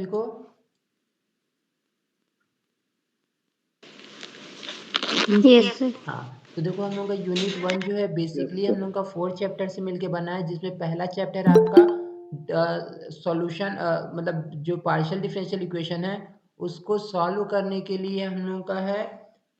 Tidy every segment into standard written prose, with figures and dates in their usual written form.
को yes sir. हाँ, तो देखो हम लोग का यूनिट 1 जो है बेसिकली हम लोग का 4 चैप्टर से मिलके बना है, जिसमें पहला चैप्टर आपका सॉल्यूशन मतलब जो पार्शियल डिफरेंशियल इक्वेशन है उसको सॉल्व करने के लिए हम लोग का है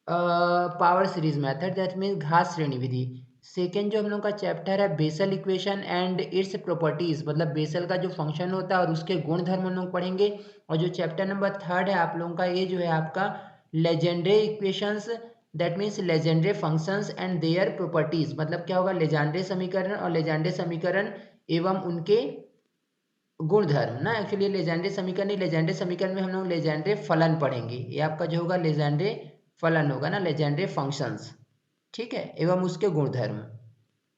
power series method, that means घात श्रेणी विधि। सेकेंड जो हम लोग का चैप्टर है Bessel equation and its properties, मतलब बेसल का जो फंक्शन होता है और उसके गुण धर्म हम लोग पढ़ेंगे। और जो चैप्टर नंबर 3 है आप लोगों का, ये जो है आपका legendary equations, that means legendary functions and their properties, मतलब क्या होगा लेजेंडरी समीकरण और लेजेंडरी समीकरण एवं उनके गुणधर्म ना। एक्चुअली लेजेंडरी समीकरण नहीं, लेजेंडरी समीकरण में हम लोग लेजेंडरी फलन पढ़ेंगे। ये आपका जो होगा लेजेंडरी फलन होगा ना, लेजेंडरी फंक्शंस, ठीक है, एवं उसके गुणधर्म।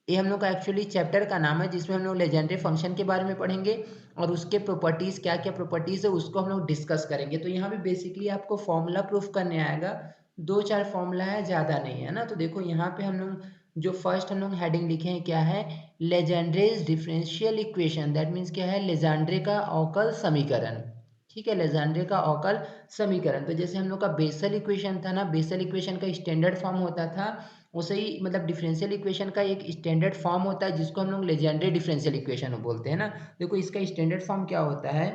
ये हम लोग का एक्चुअली चैप्टर का नाम है, जिसमें हम लोग लेजेंडरी फंक्शन के बारे में पढ़ेंगे और उसके प्रॉपर्टीज, क्या क्या प्रॉपर्टीज है उसको हम लोग डिस्कस करेंगे। तो यहाँ पे बेसिकली आपको फॉर्मूला प्रूफ करने आएगा, 2-4 फॉर्मूला है, ज़्यादा नहीं है ना। तो देखो यहाँ पे हम लोग जो फर्स्ट हम लोग हेडिंग लिखे हैं क्या है, लेजेंड्रेज डिफरेंशियल इक्वेशन, दैट मीन्स क्या है लेजेंड्रे का अवकल समीकरण, ठीक है, लेजेंड्रे का अवकल समीकरण। तो जैसे हम लोग का बेसल इक्वेशन था ना, बेसल इक्वेशन का स्टैंडर्ड फॉर्म होता था, वैसे ही मतलब डिफरेंशियल इक्वेशन का एक स्टैंडर्ड फॉर्म होता है जिसको हम लोग लेजेंडरी डिफरेंशियल इक्वेशन बोलते हैं ना। देखो इसका स्टैंडर्ड फॉर्म क्या होता है,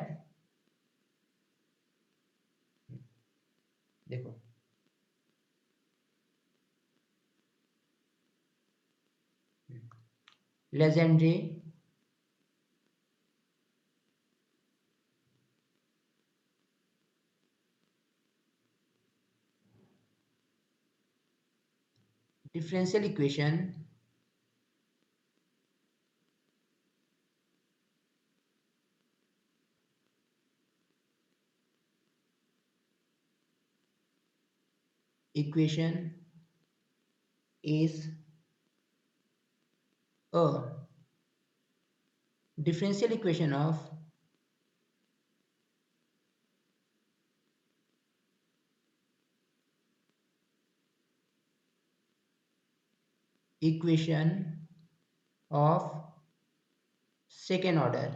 देखो legendary differential equation equation is a differential equation of equation of second order,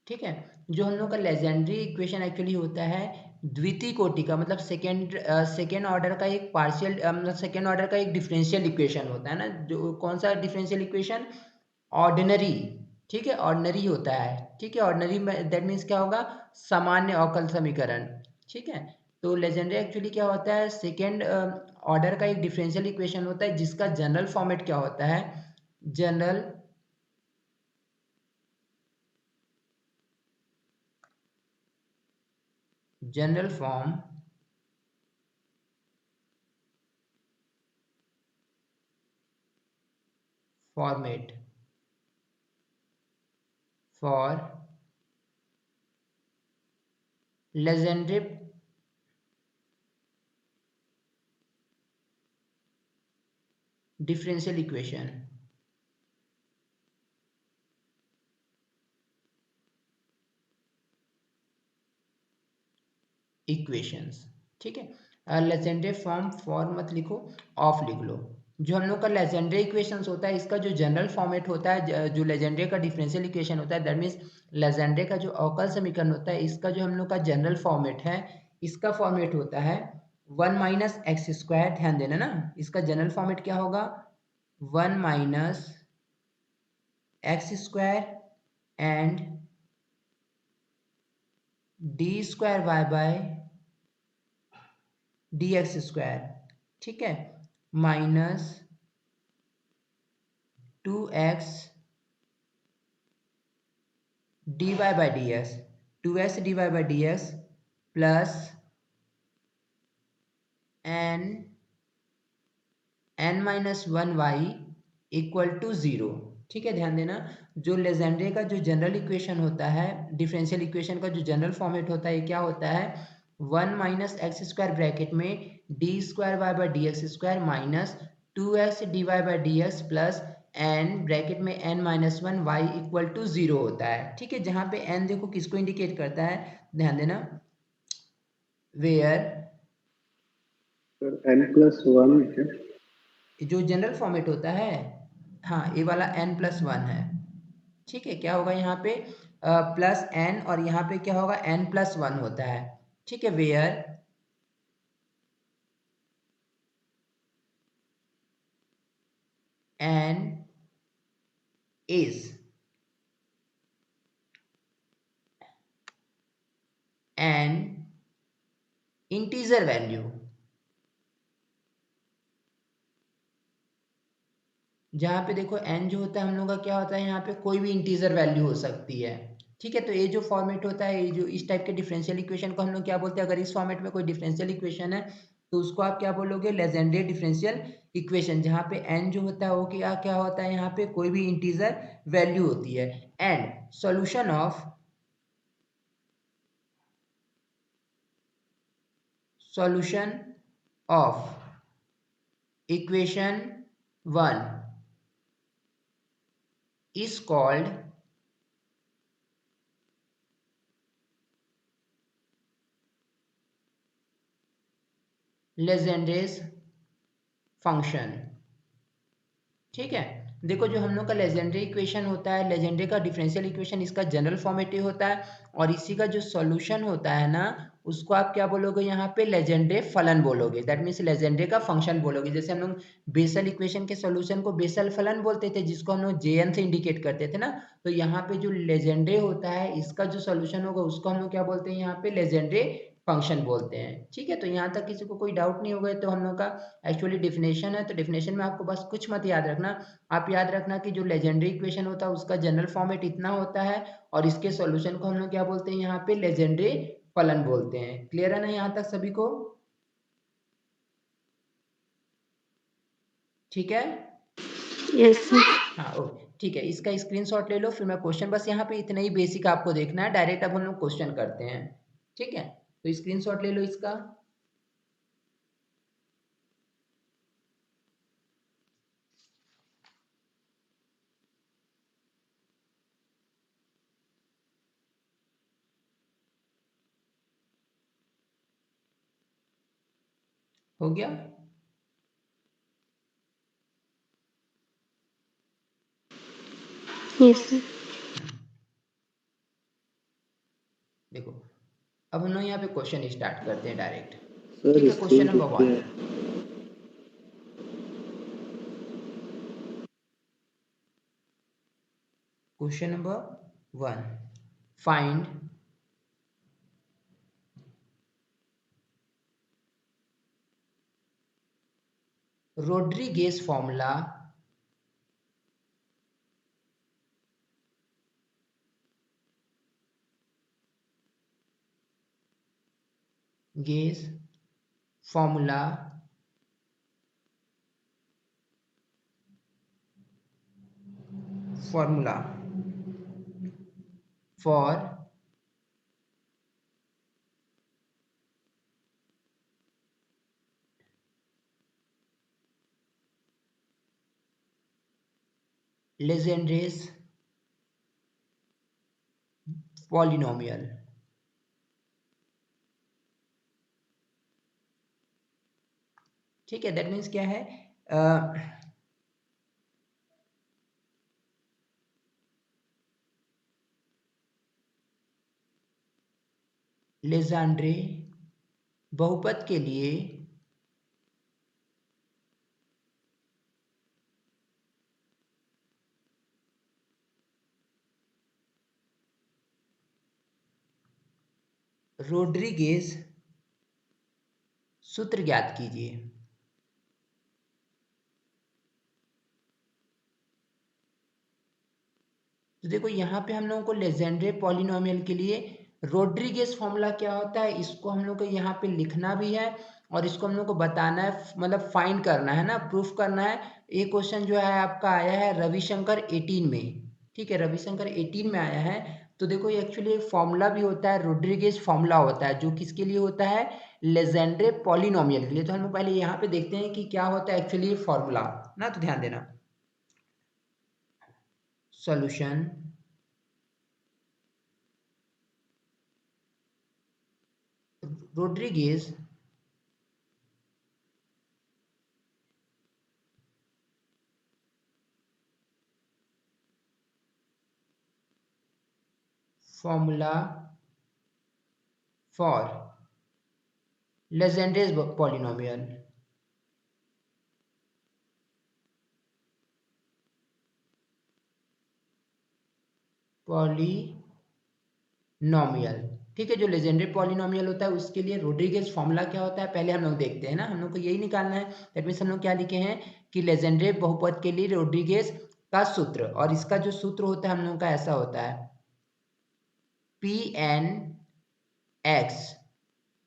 ठीक है। जो हम लोग का लेजेंडरी इक्वेशन एक्चुअली होता है द्वितीय कोटि का, मतलब सेकेंड ऑर्डर का एक पार्शियल, मतलब सेकेंड ऑर्डर का एक डिफरेंशियल इक्वेशन होता है ना। जो कौन सा डिफरेंशियल इक्वेशन, ऑर्डिनरी, ठीक है, ऑर्डिनरी होता है, ठीक है, ऑर्डिनरी में दैट मीन्स क्या होगा, सामान्य अवकल समीकरण, ठीक है। तो लेजेंडरी एक्चुअली क्या होता है, सेकेंड ऑर्डर का एक डिफरेंशियल इक्वेशन होता है जिसका जनरल फॉर्मेट क्या होता है, general general form format for legendary differential equations, ठीक है। लेजेंडरी फॉर्म फॉर मत लिखो, ऑफ लिख लो। जो हम लोग का लेजेंडरी इक्वेशंस होता है इसका जो जनरल फॉर्मेट होता है, जो लेजेंडरी का डिफरेंशियल इक्वेशन होता है, दैट मीन्स लेजेंडरी का जो अवकल समीकरण होता है, इसका जो हम लोग का जनरल फॉर्मेट है, इसका फॉर्मेट होता है 1 - x²। ध्यान देना ना, इसका जनरल फॉर्मेट क्या होगा, 1 - x² एंड d² ठीक है, -2x dy/dx, 2x dy/dx plus n-1y = 0, ठीक है। ध्यान देना, जो लेजेंडरे का जो जनरल इक्वेशन होता है, डिफरेंशियल इक्वेशन का जो जनरल फॉर्मेट होता है, क्या होता है, 1 - x² ब्रैकेट में d² y/dx² minus 2x dy/dx plus n bracket में n-1 y = 0 होता है, ठीक है। जहाँ पे n देखो किसको इंडिकेट करता है, ध्यान देना, वेयर n+1 जो जनरल फॉर्मेट होता है हाँ, ये वाला n+1 है। ठीक है, क्या होगा यहाँ पे प्लस n, और यहाँ पे क्या होगा n+1 होता है। ठीक है, where n is an integer value, जहाँ पे देखो n जो होता है हम लोग का क्या होता है, यहाँ पे कोई भी इंटीजर वैल्यू हो सकती है। ठीक है, तो ये जो फॉर्मेट होता है, ये जो इस टाइप के डिफरेंशियल इक्वेशन को हम लोग क्या बोलते हैं, अगर इस फॉर्मेट में कोई डिफरेंशियल इक्वेशन है तो उसको आप क्या बोलोगे, लेजेंडरी डिफरेंशियल इक्वेशन, जहाँ पे n जो होता है वो क्या क्या होता है, यहाँ पे कोई भी इंटीजर वैल्यू होती है। And solution of solution of equation 1 is called Legendre's function। ठीक है, देखो जो हम लोग का लेजेंडरी इक्वेशन होता है, लेजेंडरी का डिफरेंशियल इक्वेशन, इसका जनरल फॉर्मेट होता है, और इसी का जो सॉल्यूशन होता है ना, उसको आप क्या बोलोगे, यहाँ पे लेजेंडरे फलन बोलोगे। दैट मीन्स लेजेंडरे का फंक्शन बोलोगे। जैसे हम लोग बेसल इक्वेशन के सॉल्यूशन को बेसल फलन बोलते थे, जिसको हम लोग jn से इंडिकेट करते थे ना, तो यहाँ पे जो लेजेंडरे होता है, इसका जो सॉल्यूशन होगा उसको हम लोग क्या बोलते हैं, यहाँ पे लेजेंडरे फंक्शन बोलते हैं। ठीक है, तो यहाँ तक किसी को कोई डाउट नहीं होगा। तो हम लोग का एक्चुअली डिफिनेशन है, तो डिफिनेशन में आपको बस कुछ मत याद रखना। आप याद रखना कि जो लेजेंडरी इक्वेशन होता है उसका जनरल फॉर्मेट इतना होता है, और इसके सॉल्यूशन को हम लोग क्या बोलते हैं, यहाँ पे लेजेंडरी फलन बोलते हैं। क्लियर है ना यहाँ तक सभी को? ठीक है, यस सर। हाँ ओके ठीक है। इसका स्क्रीनशॉट ले लो, फिर मैं क्वेश्चन, बस यहाँ पे इतना ही बेसिक आपको देखना है। डायरेक्ट अब हम लोग क्वेश्चन करते हैं। ठीक है, तो स्क्रीनशॉट ले लो इसका। हो गया? Yes sir. देखो, अब हम लोग यहाँ पे क्वेश्चन स्टार्ट करते हैं डायरेक्ट। ठीक सर है, क्वेश्चन स्क्रीन पे नंबर क्या 1। है? Question number 1, find Rodrigues formula gauge formula formula for Legendre's polynomial. ठीक है, दैट मीन्स क्या है, लेजेंड्रे बहुपद के लिए रोड्रीगेज सूत्र ज्ञात कीजिए। तो देखो यहाँ पे हम लोगों को लेजेंड्रे पॉलिनोमियल के लिए रोड्रीगेज फॉर्मूला क्या होता है, इसको हम लोग को यहाँ पे लिखना भी है, और इसको हम लोग को बताना है, मतलब फाइंड करना है ना, प्रूफ करना है। ये क्वेश्चन जो है आपका आया है रविशंकर 18 में। ठीक है, रविशंकर 18 में आया है। तो देखो ये एक्चुअली एक फॉर्मूला भी होता है, रोड्रीगेज फॉर्मूला होता है, जो किसके लिए होता है, लेजेंड्रे पॉलिनोमियल के लिए। तो हम पहले यहाँ पे देखते हैं कि क्या होता है एक्चुअली फॉर्मूला ना, तो ध्यान देना। Solution Rodrigues formula for Legendre's polynomial. Polynomial, ठीक है। जो लेजेंडरी पॉलिनोमियल होता है उसके लिए रोड्रिगेज फॉर्मूला क्या होता है पहले हम लोग देखते हैं ना। हम लोग को यही निकालना है। दैट मीन्स हम लोग क्या लिखे हैं कि लेजेंडरी बहुपद के लिए रोड्रिगेज का सूत्र, और इसका जो सूत्र होता है हम लोग का ऐसा होता है पी एन एक्स,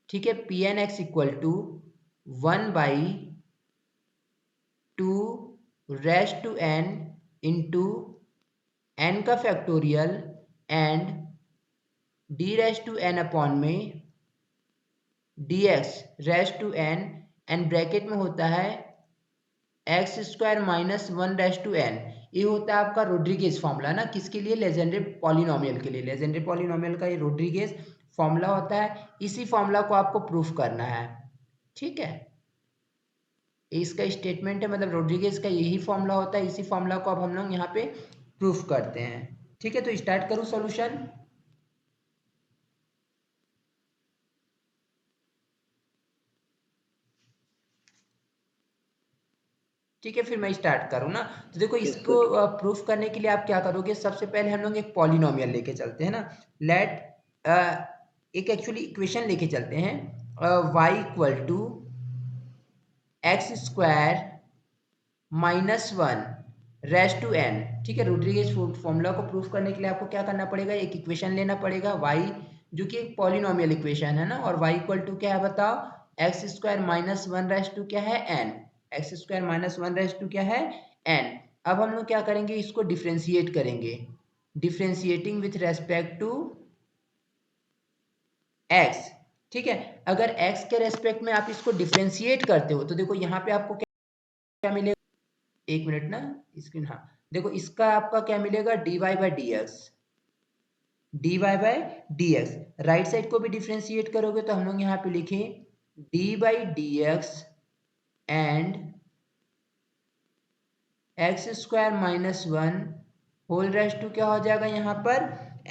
ठीक है। P n x equal to 1/2 raise to n into n का factorial and d raise to n upon में d x raise to n, and bracket में होता है x square minus 1 raise to n. ये होता है आपका रोड्रिगेज फॉर्मूला ना, किसके लिए? लेजेंडरी पॉलिनोमियल के लिए। लेजेंडरी पॉलिनोमियल का ये रोड्रिगेज फॉर्मूला होता है। इसी फॉर्मूला को आपको प्रूफ करना है, ठीक है। इसका स्टेटमेंट है, मतलब रोड्रिगेज का यही फॉर्मूला होता है। इसी फॉर्मूला को अब हम लोग यहाँ पे प्रूफ करते हैं, ठीक है। तो स्टार्ट करूँ सॉल्यूशन। ठीक है, फिर मैं स्टार्ट करूँ ना। तो देखो इसको प्रूफ करने के लिए आप क्या करोगे, सबसे पहले हम लोग एक पॉलिनोमियल लेके चलते हैं ना। लेट एक एक्चुअली इक्वेशन लेके चलते हैं, y equal to x square minus 1 raise to n, ठीक है। रोड्रिगेज फॉर्मूला को प्रूफ करने के लिए आपको क्या करना पड़ेगा, एक इक्वेशन लेना पड़ेगा y, जो कि एक पॉलिनोमियल इक्वेशन है ना। और y इक्वल टू क्या है बताओ, x square minus 1 raise to क्या है n, x square minus 1 raise to क्या है n। अब हम लोग क्या करेंगे, इसको डिफ्रेंशिएट करेंगे, differentiating with respect to x, ठीक है। अगर x के रेस्पेक्ट में आप इसको डिफ्रेंशिएट करते हो तो देखो यहाँ पे आपको क्या मिलेगा, एक मिनट ना स्क्रीन, हाँ देखो इसका आपका क्या मिलेगा, dy by d x, d y by d x. Right side को भी डिफ्रेंशिएट करोगे तो हम लोग यहाँ पे लिखे d by d x and x square minus 1 whole raise to क्या हो जाएगा यहाँ पर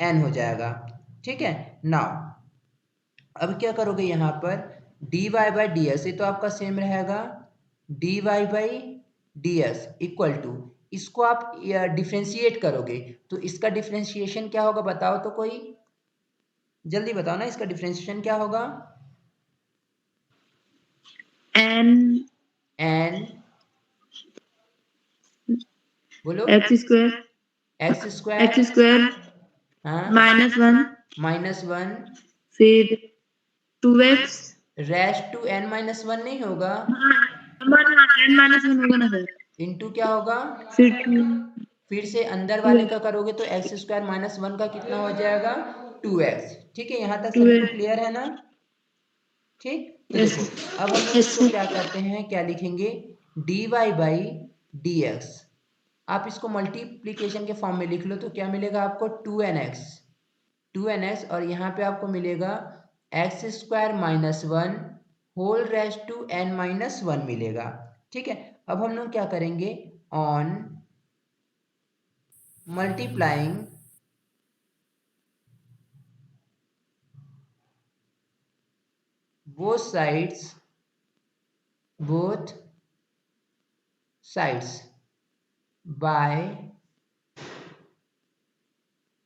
n हो जाएगा, ठीक है। नाउ अब क्या करोगे यहाँ पर dy बाई डी एक्स, ये तो आपका सेम रहेगा, dy by d x equal to, इसको आप डिफ्रेंशिएट करोगे तो इसका डिफ्रेंशिएशन क्या होगा बताओ तो, कोई जल्दी बताओ ना, इसका डिफ्रेंशिएशन क्या होगा। एन बोलो, एक्स स्क्वायर हाँ माइनस 1 -1 फिर 2x रेज टू n -1 नहीं होगा, n माइनस 1 होगा ना सर, इंटू क्या होगा, फिर फिर से अंदर वाले का करोगे तो एक्स स्क्वायर माइनस 1 का कितना हो जाएगा 2x, ठीक है। यहाँ तक सभी को क्लियर है ना, ठीक। तो देखो अब हम लोग इसको क्या करते हैं, क्या लिखेंगे, dy बाई डी एक्स, आप इसको मल्टीप्लीकेशन के फॉर्म में लिख लो तो क्या मिलेगा आपको 2nx, और यहाँ पे आपको मिलेगा x square minus 1 whole raise to n minus 1 मिलेगा, ठीक है। अब हम लोग क्या करेंगे, on multiplying both sides by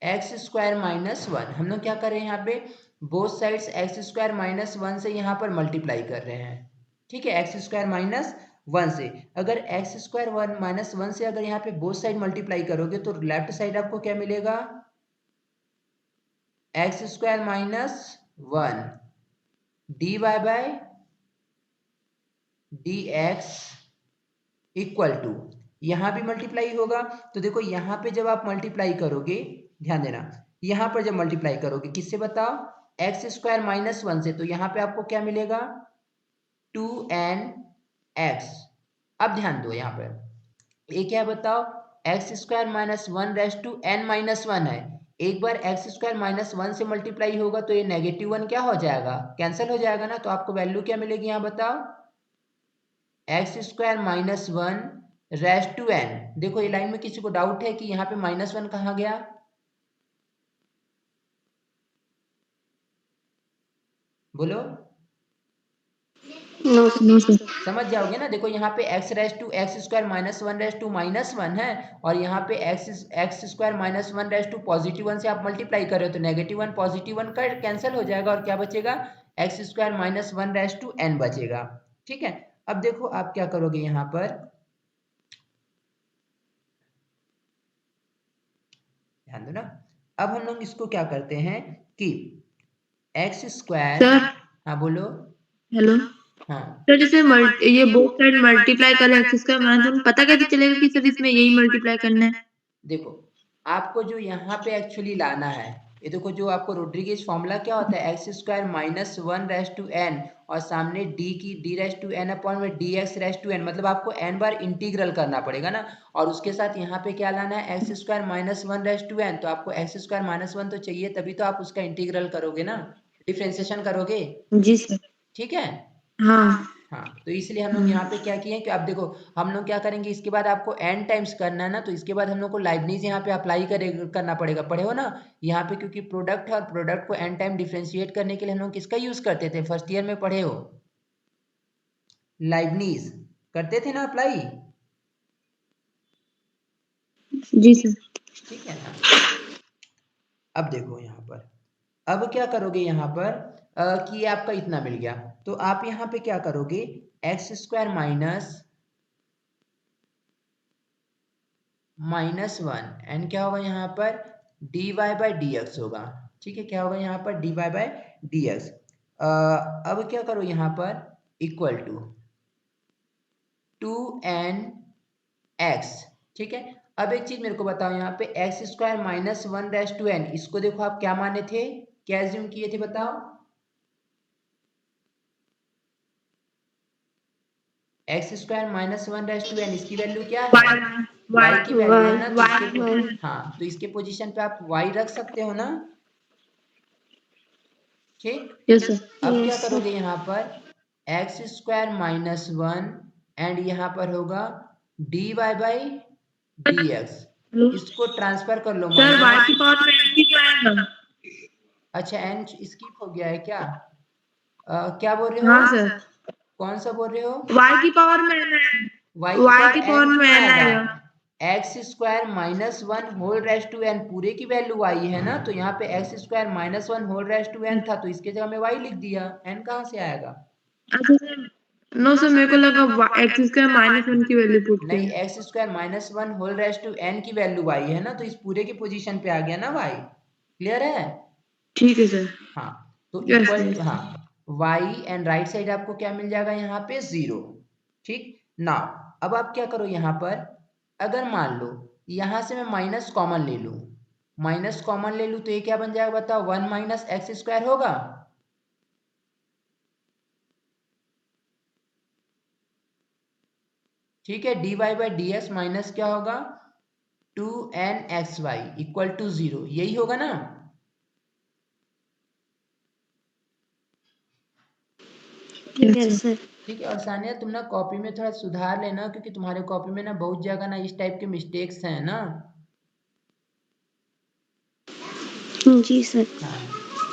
x square minus 1, हम लोग क्या कर रहे हैं यहाँ पे both sides x square minus 1 से यहाँ पर मल्टीप्लाई कर रहे हैं, ठीक है। एक्स स्क्वायर माइनस 1 से, अगर एक्स स्क्वायर माइनस 1 से अगर यहाँ पे बोथ साइड मल्टीप्लाई करोगे तो लेफ्ट साइड आपको क्या मिलेगा, x square minus 1 d y by d x equal to, यहाँ भी मल्टीप्लाई होगा तो देखो यहाँ पे जब आप मल्टीप्लाई करोगे, ध्यान देना, यहाँ पर जब मल्टीप्लाई करोगे किससे बताओ, एक्स स्क्वायर माइनस 1 से, तो यहाँ पे आपको क्या मिलेगा 2nx। अब ध्यान दो यहाँ पर ये क्या बताओ, x square minus 1 raise to n minus 1 है, एक बार एक्स स्क्वायर माइनस 1 से मल्टीप्लाई होगा तो ये नेगेटिव 1 क्या हो जाएगा, कैंसिल हो जाएगा ना। तो आपको वैल्यू क्या मिलेगी यहाँ बताओ, x square minus 1 raise to n। देखो ये लाइन में किसी को डाउट है कि यहाँ पे -1 कहाँ गया, बोलो, नो सर। समझ जाओगे ना। देखो यहाँ पे x raise to x square minus one raise to minus one है, और यहाँ पे x square minus one raise to positive one से आप मल्टीप्लाई कर रहे हो, तो नेगेटिव वन पॉजिटिव वन का कैंसिल हो जाएगा, और क्या बचेगा, x square minus one raise to n बचेगा। ठीक है, अब देखो आप क्या करोगे यहाँ पर, ध्यान दो ना। अब हम लोग इसको क्या करते हैं कि एक्स स्क्वायर, सर हाँ बोलो, हेलो हाँ सर, जैसे ये बोथ साइड मल्टीप्लाई कर एक्स स्क्वायर माइनस वन, पता कैसे चलेगा कि सर इसमें यही मल्टीप्लाई करना है? देखो आपको जो यहाँ पे एक्चुअली लाना है, ये देखो जो आपको रोड्रिगेज फॉर्मूला क्या होता है, x square minus one raise to n, और सामने डी की d raise to n upon में d x raise to n, मतलब आपको एन बार इंटीग्रल करना पड़ेगा ना, और उसके साथ यहाँ पे क्या लाना है, x square minus one raise to n, तो आपको एक्स स्क्वायर माइनस वन तो चाहिए, तभी तो आप उसका इंटीग्रल करोगे ना, डिफ्रेंसिएशन करोगे। जी सर। ठीक है, हाँ। हाँ, तो इसलिए हम लोग यहाँ पे क्या किए कि अब देखो हम लोग क्या करेंगे, इसके बाद आपको n टाइम्स करना है ना, तो इसके बाद हम लोग को लाइबनीज यहाँ पे अप्लाई करना पड़ेगा, पढ़े हो ना यहाँ पे, क्योंकि प्रोडक्ट है और प्रोडक्ट को n टाइम डिफ्रेंशिएट करने के लिए हम लोग किसका यूज करते थे, फर्स्ट ईयर में पढ़े हो, लाइबनीज करते थे ना अप्लाई। जी सर। ठीक है ना, अब देखो यहाँ पर, अब क्या करोगे यहाँ पर कि ये आपका इतना मिल गया, तो आप यहाँ पे क्या करोगे, x square minus one and क्या होगा यहाँ पर, d y by d x होगा। ठीक है, क्या होगा यहाँ पर, d y by d x. अब क्या करो यहाँ पर, इक्वल टू एन एक्स। ठीक है, अब एक चीज मेरे को बताओ, यहाँ पे x square minus one raise to n, इसको देखो आप क्या माने थे, क्या एज्यूम किए थे बताओ, x square minus one raise to n, इसकी वैल्यू क्या है, y की वैल्यू है ना, तो इसके हाँ, तो इसके पोजीशन पे आप y रख सकते हो ना। ठीक, यस सर। अब क्या करोगे यहाँ पर, x square minus one and यहाँ पर होगा d y by d x, इसको ट्रांसफर कर लो सर y माइनस, की पावर में n भी तो आएगा। अच्छा एन स्किप हो गया है क्या, क्या बोल रहे हो, हाँ सर, कौन सा बोल रहे हो, y की पावर में n है। y y की की पावर पावर n में क्यों n आएगा, आएगा। X square minus one whole raise to n पूरे की वैल्यू आई है ना, तो यहाँ पे x square minus one whole raise to n था, तो इसके जगह में वाई लिख दिया, एन कहाँ से आएगा, अच्छा सर, नो सर, मेरे को लगा एक्स स्क्वायर माइनस वन की वैल्यू पुट नहीं, किया। X square minus one whole raise to n की वैल्यू वाई है ना, तो इस पूरे की पोजीशन पे आ गया ना वाई, क्लियर है। ठीक है सर। हाँ, तो यस इक्वल यस। हाँ, वाई एंड राइट साइड आपको क्या मिल जाएगा यहाँ पे, जीरो। ठीक, नाउ अब आप क्या करो यहाँ पर, अगर मान लो यहाँ से मैं माइनस कॉमन ले लूँ, माइनस कॉमन ले लूँ तो ये क्या बन जाएगा बताओ, वन माइनस एक्स स्क्वायर होगा, ठीक है, d y by d x minus क्या होगा, two n x y equal to zero, यही होगा ना। Yes sir. ठीक है, और सानिया तुम ना कॉपी में थोड़ा सुधार लेना, क्योंकि तुम्हारे कॉपी में ना बहुत जगह ना इस टाइप के मिस्टेक्स हैं ना। जी सर। हाँ,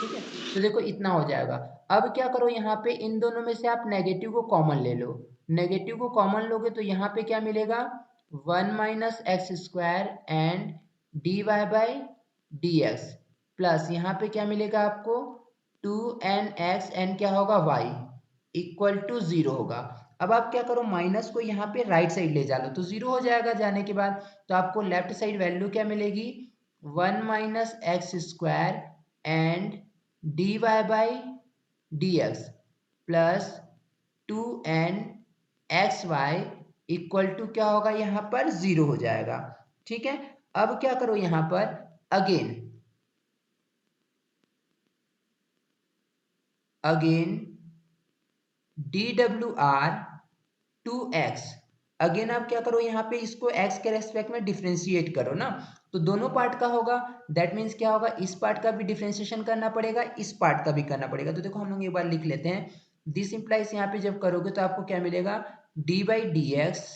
ठीक है, तो देखो इतना हो जाएगा। अब क्या करो यहाँ पे, इन दोनों में से आप नेगेटिव को कॉमन ले लो, नेगेटिव को कॉमन लोगे तो यहाँ पे क्या मिलेगा, one minus x square and d y by d x, plus यहाँ पे क्या मिलेगा आपको, टू एन एक्स एन क्या होगा वाई इक्वल टू जीरो होगा। अब आप क्या करो, माइनस को यहाँ पे राइट साइड ले जा लो, तो जीरो हो जाएगा जाने के बाद, तो आपको लेफ्ट साइड वैल्यू क्या मिलेगी, one minus x square and d y by d x plus two n x y equal to क्या होगा, यहाँ पर जीरो हो जाएगा। ठीक है, अब क्या करो यहाँ पर, अगेन डी डब्ल्यू आर टू एक्स, अगेन आप क्या करो यहाँ पे, इसको x के रेस्पेक्ट में डिफ्रेंशिएट करो ना, तो दोनों पार्ट का होगा, दैट मीन्स क्या होगा, इस पार्ट का भी डिफ्रेंशिएशन करना पड़ेगा, इस पार्ट का भी करना पड़ेगा, तो देखो हम लोग एक बार लिख लेते हैं, दिस इंप्लाइज यहाँ पे जब करोगे तो आपको क्या मिलेगा, डी बाई डी एक्स,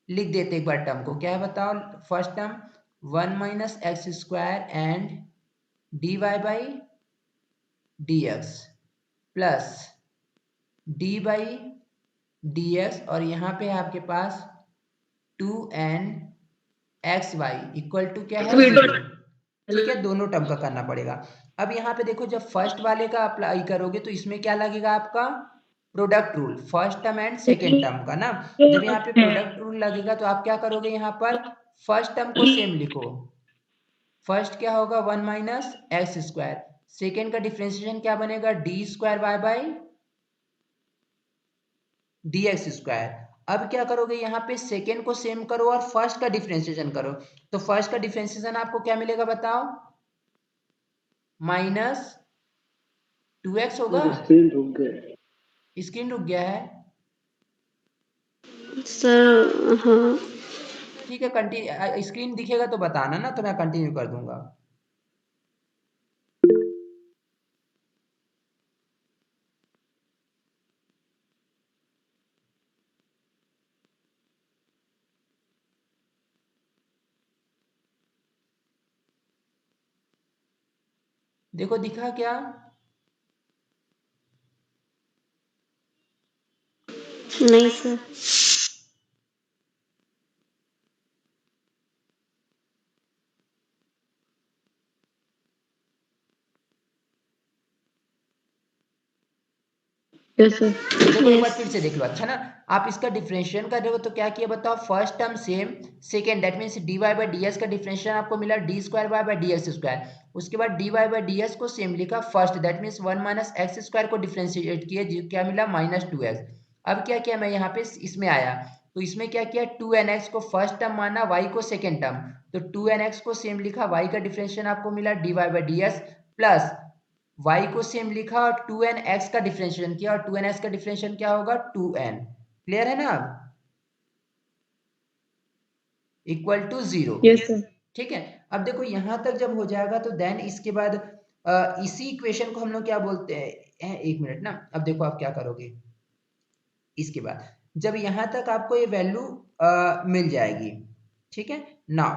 लिख देते एक बार टर्म को, क्या है बताओ, first term one minus x square and d y by d x plus d by d x और यहाँ पे आपके पास 2n x y equal to क्या है 0। ठीक है, दोनों टर्म का करना पड़ेगा। अब यहाँ पे देखो जब फर्स्ट वाले का अप्लाई करोगे तो इसमें क्या लगेगा आपका product rule, first term and second term का ना। जब यहाँ पे प्रोडक्ट रूल लगेगा तो आप क्या करोगे, यहाँ पर फर्स्ट टर्म को सेम लिखो। फर्स्ट क्या होगा 1 माइनस एक्स स्क्वायर, सेकेंड का डिफ्रेंशिएशन क्या बनेगा d square y by d x square. अब क्या करोगे, यहाँ पे सेकेंड को सेम करो और फर्स्ट का डिफ्रेंशिएशन करो। तो फर्स्ट का डिफ्रेंशिएशन आपको क्या मिलेगा बताओ, माइनस 2x होगा। स्क्रीन रुक गया है सर। हाँ ठीक है, कंटिन्यू, स्क्रीन दिखेगा तो बताना ना, तो मैं कंटिन्यू कर दूंगा। देखो दिखा क्या, नहीं सर। Yes sir. देखो एक बार फिर से देख लो, अच्छा ना। आप इसका डिफरेंशिएशन कर रहे हो तो क्या किया बताओ, first term same, second that means d y by d s का डिफरेंशिएशन आपको मिला d square y by d x square. उसके बाद d y by d s को सेम लिखा first, that means 1 minus x square को differentiate किया, जो क्या मिला माइनस 2x। अब क्या किया मैं यहाँ पे इसमें आया, तो इसमें क्या किया 2nx को फर्स्ट टर्म माना, y को सेकेंड टर्म, तो 2nx को सेम लिखा, y का डिफरेंशिएशन आपको मिला d y by d s plus y को सेम लिखा और 2nx का डिफरेंशिएशन किया, और 2nx का डिफरेंशिएशन क्या होगा 2n। क्लियर है ना, अब इक्वल टू 0। Yes sir. ठीक है, अब देखो यहां तक जब हो जाएगा तो देन इसके बाद इसी इक्वेशन को हम लोग क्या बोलते हैं, एक मिनट ना। अब देखो आप क्या करोगे, इसके बाद जब यहां तक आपको ये वैल्यू मिल जाएगी, ठीक है ना,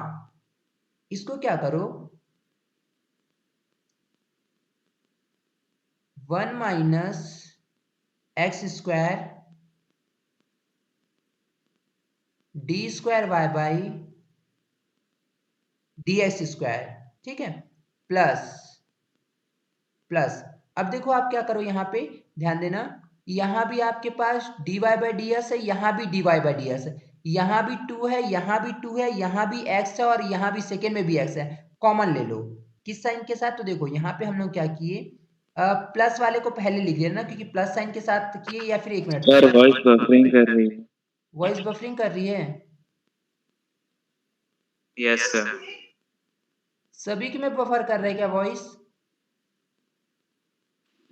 इसको क्या करो 1 minus x square d square y by d x square, ठीक है, प्लस प्लस। अब देखो आप क्या करो, यहाँ पे ध्यान देना, यहाँ भी आपके पास d y by d s है, यहाँ भी d y by d s है, यहाँ भी 2 है, यहाँ भी 2 है, यहाँ भी x है और यहाँ भी सेकेंड में भी x है। कॉमन ले लो किस साइन के साथ, तो देखो यहाँ पे हम लोग क्या किए, प्लस वाले को पहले लिख दिया ना, क्योंकि प्लस साइन के साथ किए, या फिर एक मिनट सर वॉइस बफरिंग कर रही है। वॉइस बफरिंग कर रही है, यस सर। सभी के में बफर कर रहे हैं क्या वॉइस,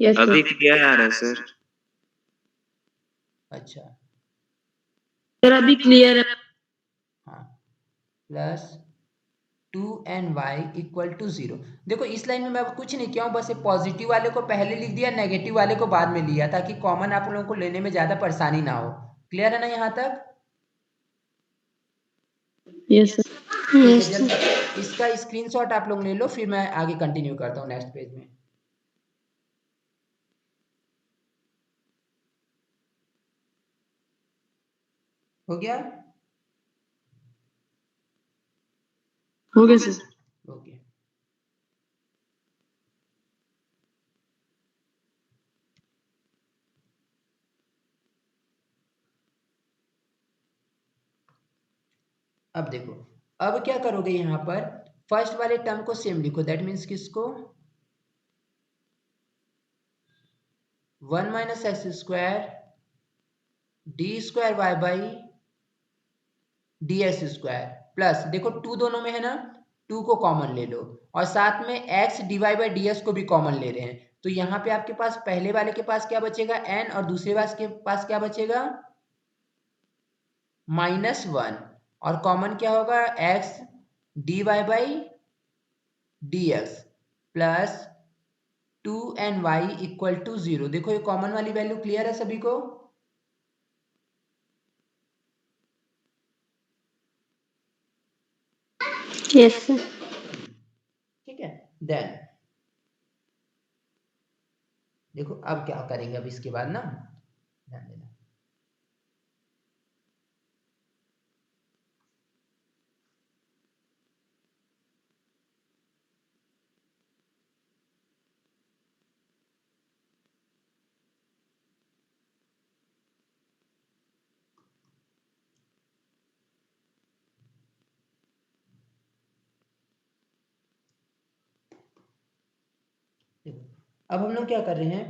यस अभी सर। क्लियर आ रहा है सर। अच्छा सर अभी क्लियर है। हाँ, प्लस 2ny इक्वल टू 0। देखो इस लाइन में मैं कुछ नहीं किया हूँ, बस ये पॉजिटिव वाले को पहले लिख दिया, नेगेटिव वाले को बाद में लिया, ताकि कॉमन आप लोगों को लेने में ज़्यादा परेशानी ना हो। क्लियर है ना यहाँ तक, यस सर। ठीक है, यस जल्दी सर। इसका स्क्रीनशॉट आप लोग ले लो, फिर मैं आगे कंटिन्यू करता हूँ नेक्स्ट पेज में। हो गया, हो गया सर। ओके। अब देखो, अब क्या करोगे, यहाँ पर फर्स्ट वाले टर्म को सेम लिखो, दैट मीन्स किसको 1 minus x square d square y by d x square plus, देखो 2 दोनों में है ना, 2 को कॉमन ले लो, और साथ में x divide by d x को भी कॉमन ले रहे हैं, तो यहाँ पे आपके पास पहले वाले के पास क्या बचेगा n, और दूसरे वाले के पास क्या बचेगा -1, और कॉमन क्या होगा x d y by d x plus 2ny equal to 0। देखो ये कॉमन वाली वैल्यू क्लियर है सभी को, यस सर। ठीक है। देन देखो अब क्या करेंगे, अब इसके बाद ना ध्यान देना। देखो अब हम लोग क्या कर रहे हैं,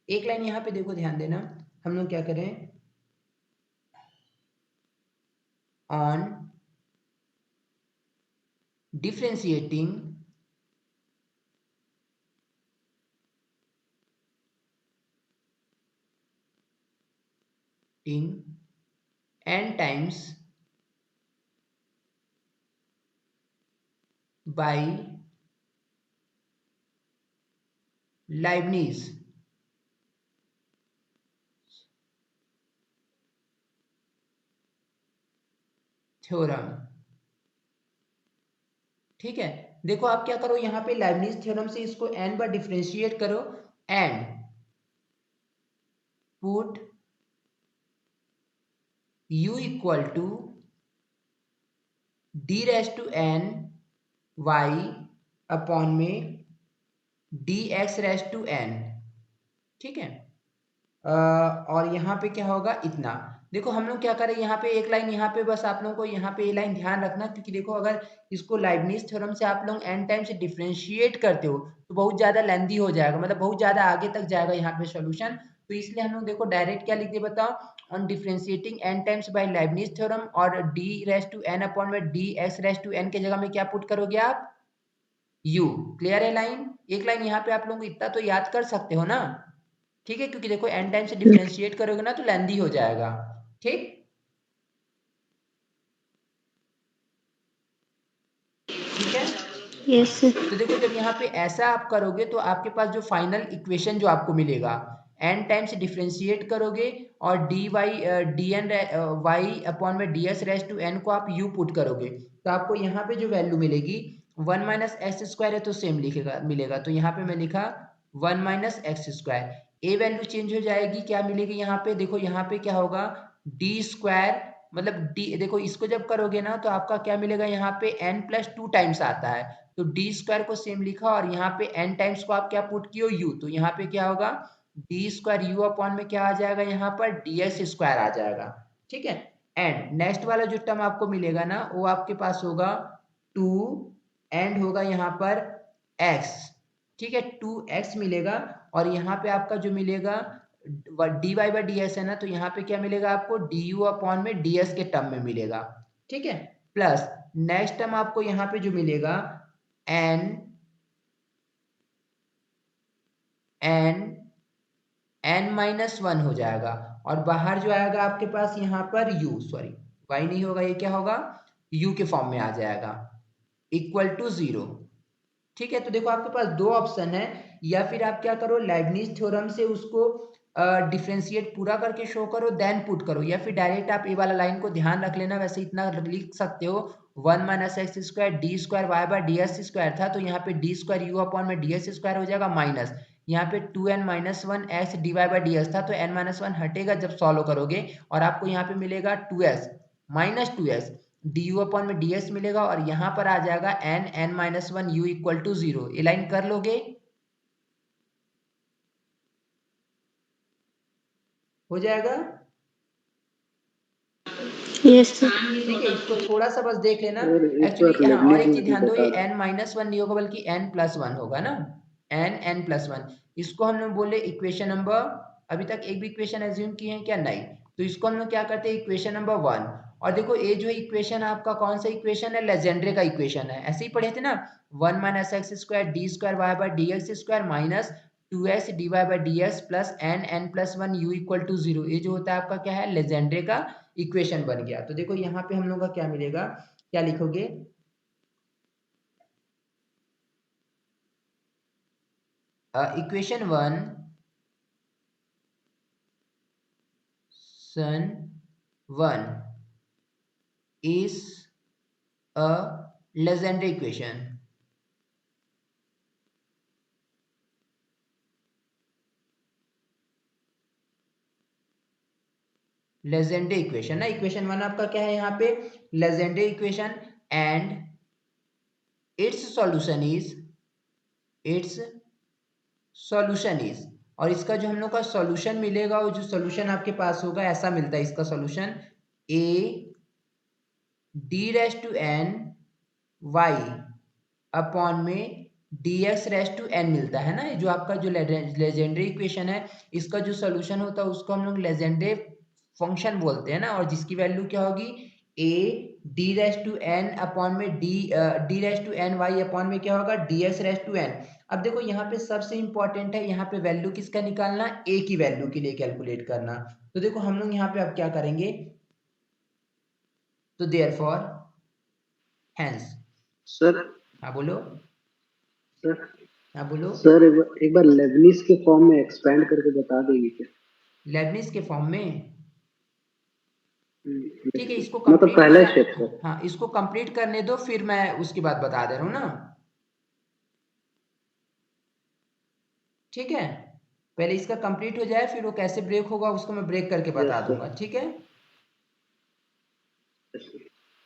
एक लाइन यहाँ पे देखो ध्यान देना, हम लोग क्या करें, on differentiating n times by Leibniz theorem. ठीक है, देखो आप क्या करो, यहाँ पे लाइबनिज थ्योरम से इसको n बार डिफरेंशिएट करो and put u equal to d raise to n y upon में dx रेज टू n। ठीक है, और यहाँ पे क्या होगा इतना। देखो हम लोग क्या करें, यहाँ पे एक लाइन यहाँ पे बस आप लोगों को यहाँ पे ये लाइन ध्यान रखना, क्योंकि देखो अगर इसको लाइबनिज थ्योरम से आप लोग n टाइम से डिफरेंशिएट करते हो तो बहुत ज़्यादा लेंदी हो जाएगा, मतलब बहुत ज़्यादा आगे तक जाएगा यहाँ पे सॉल्यूशन। तो इसलिए हम लोग देखो डायरेक्ट क्या लिख दे बताओ, on differentiating n times by Leibniz theorem, और d raise to n upon में dx रेज टू n के जगह में क्या पुट करोगे आप, u। क्लियर है लाइन, एक लाइन यहाँ पे आप लोग इतना तो याद कर सकते हो ना। ठीक है, क्योंकि देखो n टाइम से डिफरेंशिएट करोगे ना तो लेंदी हो जाएगा। ठीक, ठीक है। Yes sir. तो देखो जब यहाँ पे ऐसा आप करोगे तो आपके पास जो फाइनल इक्वेशन जो आपको मिलेगा, n टाइम से डिफरेंशिएट करोगे और d y d n y upon में d s raise to n को आप u पुट करोगे, तो आपको यहाँ पे जो वैल्यू मिलेगी 1 माइनस एक्स स्क्वायर है तो सेम लिखेगा मिलेगा, तो यहाँ पे मैं लिखा 1 माइनस एक्स स्क्वायर। ए वैल्यू चेंज हो जाएगी, क्या मिलेगी यहाँ पे, देखो यहाँ पे क्या होगा डी स्क्वायर, मतलब डी, देखो इसको जब करोगे ना तो आपका क्या मिलेगा, यहाँ पे n प्लस 2 टाइम्स आता है, तो डी स्क्वायर को सेम लिखा और यहाँ पे n टाइम्स को आप क्या पुट किए u, तो यहाँ पे क्या होगा डी स्क्वायर यू अपॉन में क्या आ जाएगा, यहाँ पर डी एक्स स्क्वायर आ जाएगा। ठीक है, एंड नेक्स्ट वाला जो टर्म आपको मिलेगा ना वो आपके पास होगा 2 एंड होगा यहाँ पर x। ठीक है, 2x मिलेगा, और यहाँ पे आपका जो मिलेगा d y by d s है ना, तो यहाँ पे क्या मिलेगा आपको डी यू अपॉन में डी एस के टर्म में मिलेगा। ठीक है, प्लस नेक्स्ट टर्म आपको यहाँ पे जो मिलेगा n n n minus one हो जाएगा, और बाहर जो आएगा आपके पास यहाँ पर u, सॉरी y नहीं होगा, ये क्या होगा u के फॉर्म में आ जाएगा इक्वल टू 0। ठीक है, तो देखो आपके पास दो ऑप्शन है, या फिर आप क्या करो लाइबनिज थ्योरम से उसको डिफरेंशिएट पूरा करके शो करो देन पुट करो, या फिर डायरेक्ट आप ए वाला लाइन को ध्यान रख लेना, वैसे इतना लिख सकते हो 1 minus x square d square y by d s square था, तो यहाँ पे डी स्क्वायर यू अपॉन में डी एस स्क्वायर हो जाएगा माइनस, यहाँ पे 2n minus one x d y by d s था, तो n माइनस वन हटेगा जब सॉल्व करोगे, और आपको यहाँ पे मिलेगा 2s minus 2s d u upon में डी एस मिलेगा, और यहाँ पर आ जाएगा n n minus one u equal to 0। ये लाइन कर लोगे, हो जाएगा। Yes sir. ठीक है, इसको थोड़ा सा बस देख लेना और एक बार एक्चुअली, हाँ, और एक लेबनीज चीज भी ध्यान दो, ये बता n माइनस वन नहीं होगा बल्कि n प्लस वन होगा ना, n प्लस वन। इसको हम लोग बोले इक्वेशन नंबर, अभी तक एक भी इक्वेशन एज्यूम किए हैं क्या, नहीं, तो इसको हम लोग क्या करते हैं इक्वेशन नंबर 1। और देखो ये जो इक्वेशन आपका कौन सा इक्वेशन है, लेजेंड्रे का इक्वेशन है, ऐसे ही पढ़े थे ना, 1 minus x square d square y by d x square minus 2x d y by d x plus n plus one u equal to 0, ये जो होता है आपका क्या है लेजेंड्रे का इक्वेशन बन गया। तो देखो यहाँ पे हम लोग का क्या मिलेगा, क्या लिखोगे, इक्वेशन 1 सन 1 is a Legendre equation। Legendre equation ना, इक्वेशन 1 आपका क्या है यहाँ पे, Legendre equation, and its solution is, और इसका जो हम लोग का सॉल्यूशन मिलेगा, वो जो सॉल्यूशन आपके पास होगा ऐसा मिलता है इसका solution, a d raise to n y upon में dx रेस टू n मिलता है ना। जो आपका जो लेजेंड्री इक्वेशन है, इसका जो सॉल्यूशन होता है उसको हम लोग लेजेंड्रे फंक्शन बोलते हैं ना, और जिसकी वैल्यू क्या होगी, a d raise to n upon में d raise to n y upon में क्या होगा, dx रेस टू n। अब देखो यहाँ पे सबसे इंपॉर्टेंट है, यहाँ पे वैल्यू किसका निकालना, a की वैल्यू के लिए कैलकुलेट करना। तो देखो हम लोग यहाँ पे अब क्या करेंगे, तो देयरफॉर हेंस, सर हाँ बोलो, सर हाँ बोलो, सर एक बार लेबनीज के फॉर्म में एक्सपेंड करके बता देंगे क्या? लेबनिज के फॉर्म में, ठीक है, इसको मतलब कंप्लीट पहला करा, स्टेप सर। हाँ इसको कंप्लीट करने दो, फिर मैं उसके बाद बता दे रहा हूँ ना, ठीक है। पहले इसका कंप्लीट हो जाए, फिर वो कैसे ब्रेक होगा उसको मैं ब्रेक करके बता यस दूंगा, सर। ठीक है।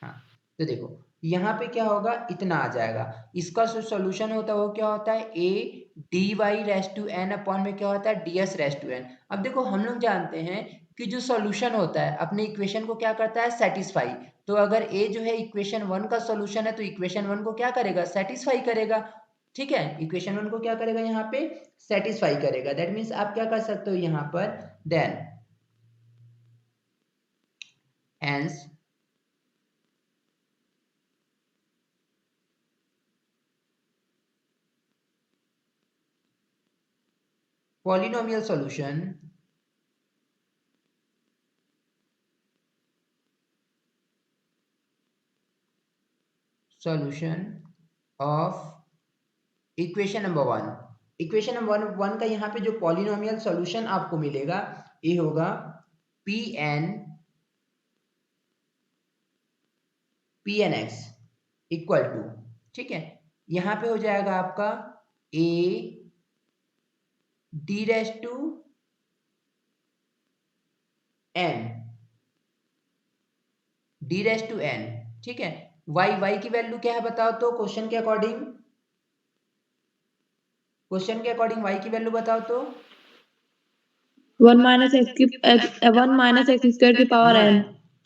हाँ, तो देखो यहाँ पे क्या होगा, इतना आ जाएगा, इसका जो सॉल्यूशन होता है वो क्या होता है, a dy raise to n upon में क्या होता है, ds रेस टू n। अब देखो हम लोग जानते हैं कि जो सॉल्यूशन होता है अपने इक्वेशन को क्या करता है, सेटिस्फाई। तो अगर a जो है इक्वेशन 1 का सॉल्यूशन है, तो इक्वेशन 1 को क्या करेगा, सेटिस्फाई करेगा, ठीक है। इक्वेशन 1 को क्या करेगा, यहाँ पे सेटिस्फाई करेगा। दैट मीन्स आप क्या कर सकते हो यहाँ पर, then hence polynomial solution of equation number 1, equation number 1 का यहाँ पे जो पॉलिनोमियल सॉल्यूशन आपको मिलेगा, ये होगा pn x इक्वल टू, ठीक है, यहाँ पे हो जाएगा आपका a d raise to n, d raise to n, ठीक है। y की वैल्यू क्या है बताओ तो, क्वेश्चन के अकॉर्डिंग, क्वेश्चन के अकॉर्डिंग y की वैल्यू बताओ तो, 1 माइनस x स्क्वायर की power n।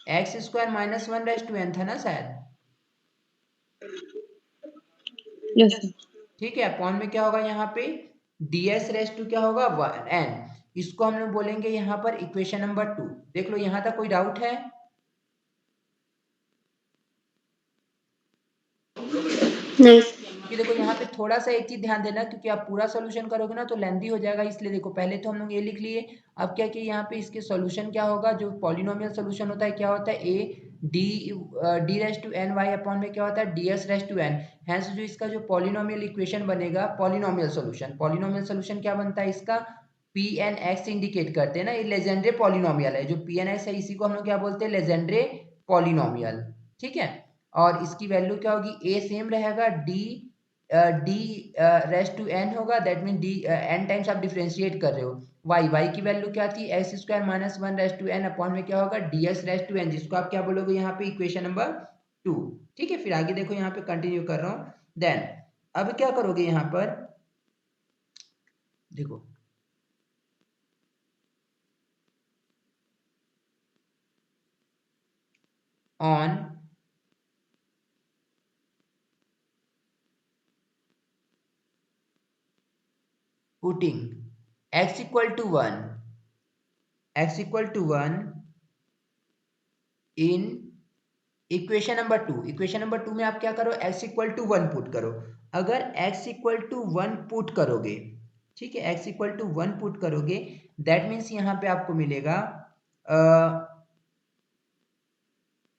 X square minus 1 raise to n था ना शायद, यस सर। ठीक है। अपॉन में क्या होगा यहाँ पे, ds रेस टू क्या होगा, n। इसको हम लोग बोलेंगे यहाँ पर इक्वेशन नंबर 2। देख लो यहाँ तक कोई डाउट है, नहीं। कि देखो यहाँ पे थोड़ा सा एक चीज ध्यान देना, क्योंकि आप पूरा सॉल्यूशन करोगे ना तो लेंथी हो जाएगा, इसलिए देखो पहले तो हम लोग ये लिख लिए। अब क्या कि यहाँ पे इसके सॉल्यूशन क्या होगा, जो पॉलिनोमियल सॉल्यूशन होता है क्या होता है, a d raise to n y upon में क्या होता है, ds raise to n। Hence जो इसका जो पॉलिनोमियल इक्वेशन बनेगा, पॉलिनोमियल सॉल्यूशन क्या बनता है इसका, pn x इंडिकेट करते हैं ना, ये लेजेंड्रे पॉलिनोमियल है, जो pn x है इसी को हम लोग क्या बोलते हैं, लेजेंड्रे पॉलिनोमियल, ठीक है। और इसकी वैल्यू क्या होगी, a सेम रहेगा, d रेस टू n होगा, that mean d n times आप डिफरेंशिएट कर रहे हो। y की वैल्यू क्या थी, x square minus 1 raise to n upon में क्या होगा, ds रेस टू n, जिसको आप क्या बोलोगे यहाँ पे, इक्वेशन नंबर 2, ठीक है। फिर आगे देखो यहाँ पे कंटिन्यू कर रहा हूँ, देन अब क्या करोगे यहाँ पर, देखो on putting x equal to 1 in equation number 2, equation number 2 में आप क्या करो, x इक्वल टू 1 पुट करो। अगर x इक्वल टू 1 पुट करोगे, ठीक है, x इक्वल टू 1 पुट करोगे, दैट मीन्स यहाँ पे आपको मिलेगा,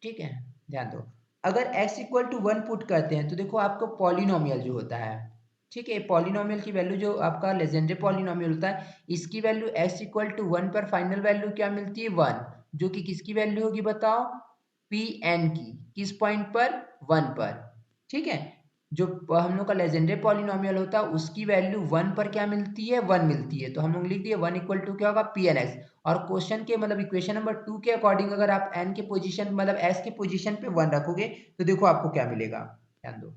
ठीक है, ध्यान दो, अगर x इक्वल टू 1 पुट करते हैं तो देखो आपको पॉलिनोमियल जो होता है, ठीक है, पॉलिनोमियल की वैल्यू जो आपका लेजेंड्री पॉलिनोमियल होता है, इसकी वैल्यू x इक्वल टू 1 पर फाइनल वैल्यू क्या मिलती है, 1, जो कि किसकी वैल्यू होगी बताओ, Pn की, किस पॉइंट पर, 1 पर, ठीक है। जो हम लोग का लेजेंडरी पॉलिनोमियल होता है उसकी वैल्यू 1 पर क्या मिलती है, 1 मिलती है। तो हम लोग लिख दिए 1 इक्वल टू क्या होगा, पी एन एक्स। और क्वेश्चन के मतलब इक्वेशन नंबर 2 के अकॉर्डिंग अगर आप एन के पोजीशन मतलब एस के पोजीशन पे 1 रखोगे तो देखो आपको क्या मिलेगा, ध्यान दो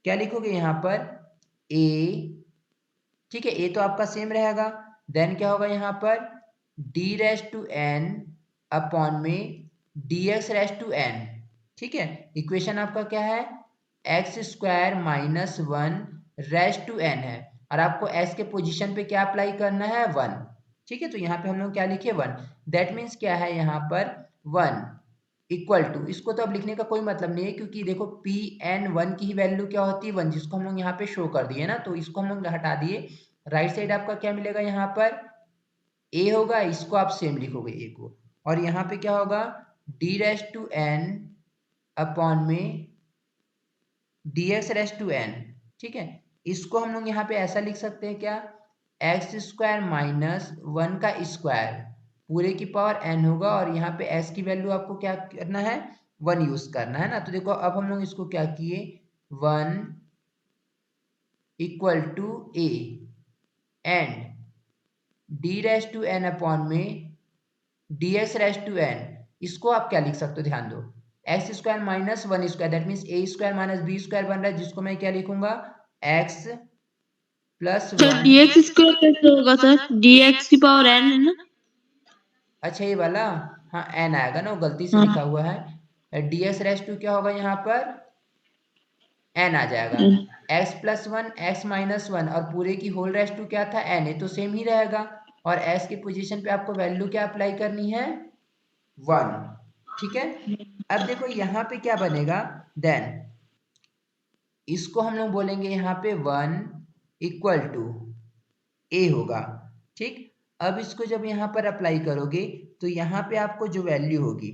क्या लिखोगे यहाँ पर ए, ठीक है, ए तो आपका सेम रहेगा। देन क्या होगा यहाँ पर d raise to n upon में d x raise to n, ठीक है। इक्वेशन आपका क्या है, x square minus 1 raise to n है, और आपको एस के पोजीशन पे क्या अप्लाई करना है, 1, ठीक है। तो यहाँ पे हम लोग क्या लिखे 1, दैट मीन्स क्या है यहाँ पर 1 इक्वल टू, इसको तो अब लिखने का कोई मतलब नहीं है क्योंकि देखो पी एन 1 की ही वैल्यू क्या होती है 1, जिसको हम लोग यहाँ पे शो कर दिए ना, तो इसको हम लोग हटा दिए। राइट साइड आपका क्या मिलेगा यहाँ पर ए होगा, इसको आप सेम लिखोगे ए को, और यहाँ पे क्या होगा d raise to n upon में d x raise to n, ठीक है। इसको हम लोग यहाँ पे ऐसा लिख सकते हैं क्या, एक्स स्क्वायर माइनस 1 का स्क्वायर पूरे की पावर n होगा, और यहाँ पे s की वैल्यू आपको क्या करना है, 1 यूज करना है ना। तो देखो अब हम लोग इसको क्या किए 1 equal to a and d raise to n upon में d x raise to n, इसको आप क्या लिख सकते हो, ध्यान दो x square minus 1 square, that means a square minus b square बन रहा है, जिसको मैं क्या लिखूंगा x plus sir 1। dx square कैसे होगा सर, dx की पावर n है ना। अच्छा ये वाला, हाँ एन आएगा ना, वो गलती से हाँ लिखा हुआ है। डी एस रेस टू क्या होगा यहाँ पर एन आ जाएगा, एक्स प्लस 1 एक्स माइनस 1 और पूरे की होल रेस टू क्या था एन, ये तो सेम ही रहेगा, और एस की पोजीशन पे आपको वैल्यू क्या अप्लाई करनी है 1, ठीक है। अब देखो यहाँ पे क्या बनेगा, देन इसको हम लोग बोलेंगे यहाँ पे 1 इक्वल टू ए होगा, ठीक। अब इसको जब यहाँ पर अप्लाई करोगे तो यहाँ पे आपको जो वैल्यू होगी,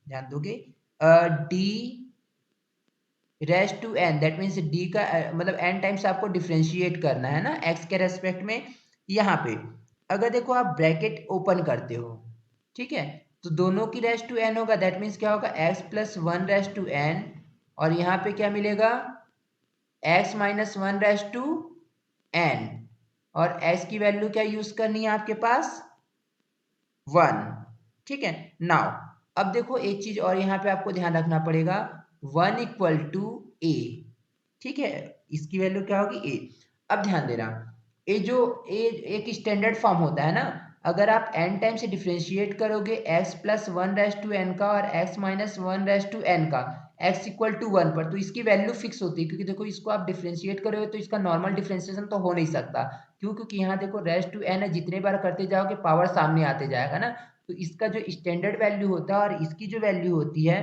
ध्यान दोगे d raise to n, that means d का मतलब एन टाइम्स आपको डिफ्रेंशिएट करना है ना एक्स के रेस्पेक्ट में। यहाँ पे अगर देखो आप ब्रैकेट ओपन करते हो, ठीक है, तो दोनों की रेस टू एन होगा, दैट मीन्स क्या होगा x plus 1 raise to n, और यहाँ पे क्या मिलेगा x minus 1 raise to n, और एक्स की वैल्यू क्या यूज करनी है आपके पास 1, ठीक है। नाउ अब देखो एक चीज और यहाँ पे आपको ध्यान रखना पड़ेगा 1 इक्वल टू ए, ठीक है, इसकी वैल्यू क्या होगी ए। अब ध्यान देना ए जो ए एक स्टैंडर्ड फॉर्म होता है ना, अगर आप n टाइम से डिफ्रेंशिएट करोगे x plus 1 raise to n का और x minus 1 raise to n का x इक्वल टू 1 पर, तो इसकी वैल्यू फिक्स होती है, क्योंकि देखो इसको आप डिफ्रेंशिएट करोगे तो इसका नॉर्मल डिफ्रेंशिएशन तो हो नहीं सकता, क्यों, क्योंकि यहाँ देखो रेस टू एन है, जितने बार करते जाओगे पावर सामने आते जाएगा ना, तो इसका जो स्टैंडर्ड वैल्यू होता है और इसकी जो वैल्यू होती है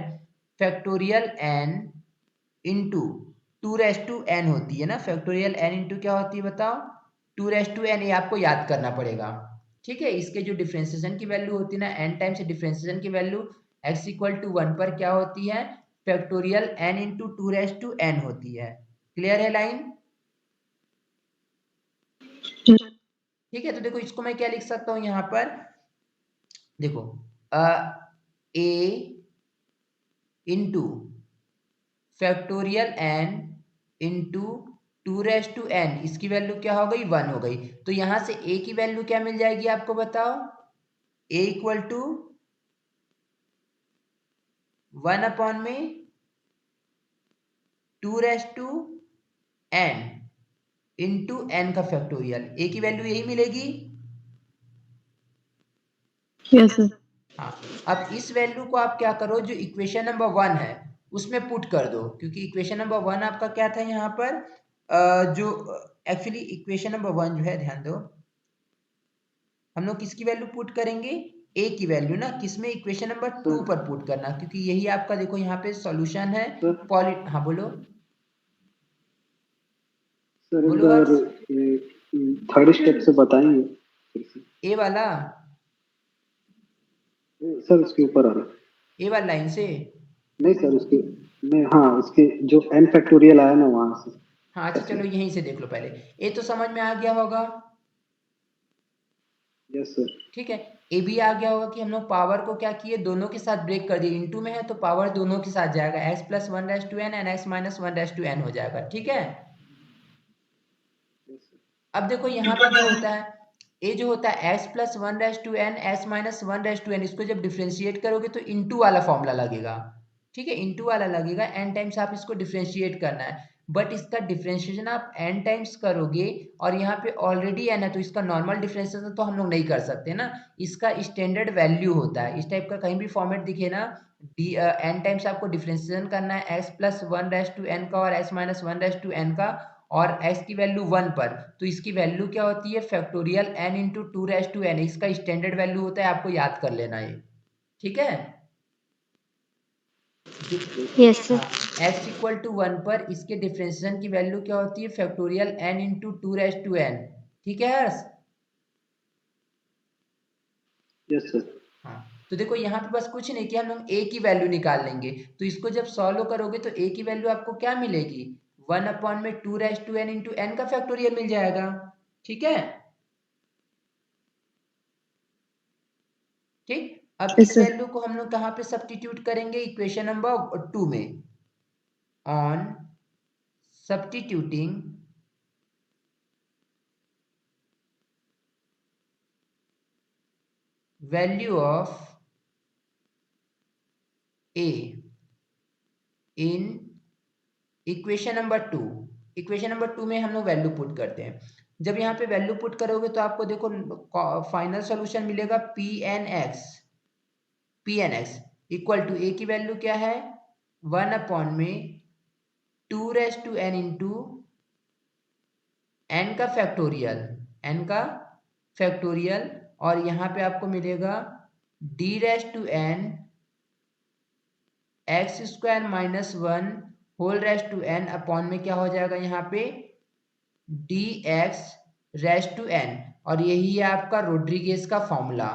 factorial n into 2 raise to n होती है ना, फैक्टोरियल n इंटू क्या होती है बताओ 2 रेस टू एन, ये आपको याद करना पड़ेगा, ठीक है। इसके जो डिफरेंशिएशन की वैल्यू होती है ना n टाइम से डिफरेंशिएशन की वैल्यू x इक्वल टू 1 पर क्या होती है factorial n into 2 raise to n होती है। क्लियर है लाइन, ठीक है। तो देखो इसको मैं क्या लिख सकता हूँ यहाँ पर, देखो a into factorial n into 2 raise to n, इसकी वैल्यू क्या हो गई 1 हो गई, तो यहां से a की वैल्यू क्या मिल जाएगी आपको बताओ, a इक्वल टू 1 अपॉन में 2 raise to n into n का फैक्टोरियल, a की वैल्यू यही मिलेगी। Yes sir. हाँ, अब इस वैल्यू को आप क्या करो, जो इक्वेशन नंबर 1 है उसमें पुट कर दो, क्योंकि इक्वेशन नंबर 1 आपका क्या था यहाँ पर जो एक्चुअली इक्वेशन नंबर 1 जो है, ध्यान दो हम लोग किसकी वैल्यू पुट करेंगे a की वैल्यू ना, किसमें इक्वेशन नंबर 2 पर पुट करना, क्योंकि यही आपका देखो यहाँ पे सॉल्यूशन है पॉली, हाँ बोलो सर एक बोलो बार थर्ड स्टेप से बताएंगे ए वाला, सर, उसके ऊपर आ रहा है। ए वाला लाइन से, नहीं सर, उसके में, हाँ, उसके जो n फैक्टोरियल आया ना वहां से। हाँ अच्छा चलो यहीं से देख लो पहले, ए तो समझ में आ गया होगा, यस सर। ठीक है। ए भी आ गया होगा कि हम लोग पावर को क्या किए, दोनों के साथ ब्रेक कर दिए, इनटू में है तो पावर दोनों के साथ जाएगा, x plus 1/n and x minus 1/n हो जाएगा, ठीक है। अब देखो यहाँ पे क्या होता है, ये जो होता है x plus 1/n s minus 1/n, इसको जब डिफ्रेंशिएट करोगे तो इनटू वाला फॉर्मूला लगेगा, ठीक है, इनटू वाला लगेगा, n टाइम्स आप इसको डिफ्रेंशिएट करना है, बट इसका डिफ्रेंशिएशन आप n टाइम्स करोगे और यहाँ पे ऑलरेडी n है तो इसका नॉर्मल डिफ्रेंशिएशन तो हम लोग नहीं कर सकते ना, इसका स्टैंडर्ड वैल्यू होता है, इस टाइप का कहीं भी फॉर्मेट दिखे ना, n टाइम्स आपको डिफ्रेंशिएशन करना है x प्लस 1/n का और s माइनस 1/n का, और x की वैल्यू 1 पर, तो इसकी वैल्यू क्या होती है, फैक्टोरियल n इंटू 2/n, इसका स्टैंडर्ड वैल्यू होता है, आपको याद कर लेना है, ठीक है। Yes sir. हाँ, x इक्वल टू 1 पर इसके डिफरेंशिएशन की वैल्यू क्या होती है, फैक्टोरियल n इंटू 2/n, ठीक है हर्ष। Yes sir. हाँ, तो देखो यहाँ पे बस कुछ नहीं किया, हम लोग a की वैल्यू निकाल लेंगे, तो इसको जब सॉल्व करोगे तो a की वैल्यू आपको क्या मिलेगी, 1 में 2/n इंटू n का फैक्टोरियल मिल जाएगा, ठीक है। ठीक, अब यस इस सर। वैल्यू को हम लोग कहाँ पे सब्स्टिट्यूट करेंगे, इक्वेशन नंबर 2 में, on substituting value of a in equation number 2, equation number 2 में हम लोग वैल्यू पुट करते हैं, जब यहाँ पे वैल्यू पुट करोगे तो आपको देखो फाइनल सॉल्यूशन मिलेगा p n x equal to a की वैल्यू क्या है, 1 में 2/n इंटू n का फैक्टोरियल, n का फैक्टोरियल, और यहाँ पे आपको मिलेगा d/n x square minus 1 whole raised to n upon में क्या हो जाएगा यहाँ पे dx रेस्ट टू n, और यही है आपका रोड्रिगेज का फॉर्मूला,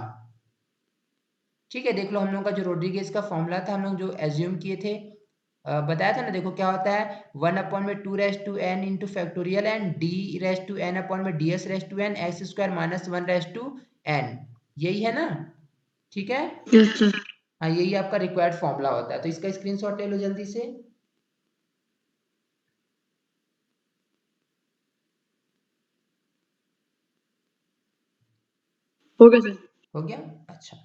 ठीक है। देख लो हम लोग का जो रोड्रिगेज का फॉर्मूला था, हम लोग जो एज्यूम किए थे, बताया था ना, देखो क्या होता है, 1 में 2/n into factorial and d/n में ds/n x square minus 1/n, यही है ना, ठीक है। Yes sir. हाँ, यही आपका रिक्वायर्ड फॉर्मूला होता है, तो इसका स्क्रीनशॉट ले लो जल्दी से। हो गया सर। हो गया, अच्छा।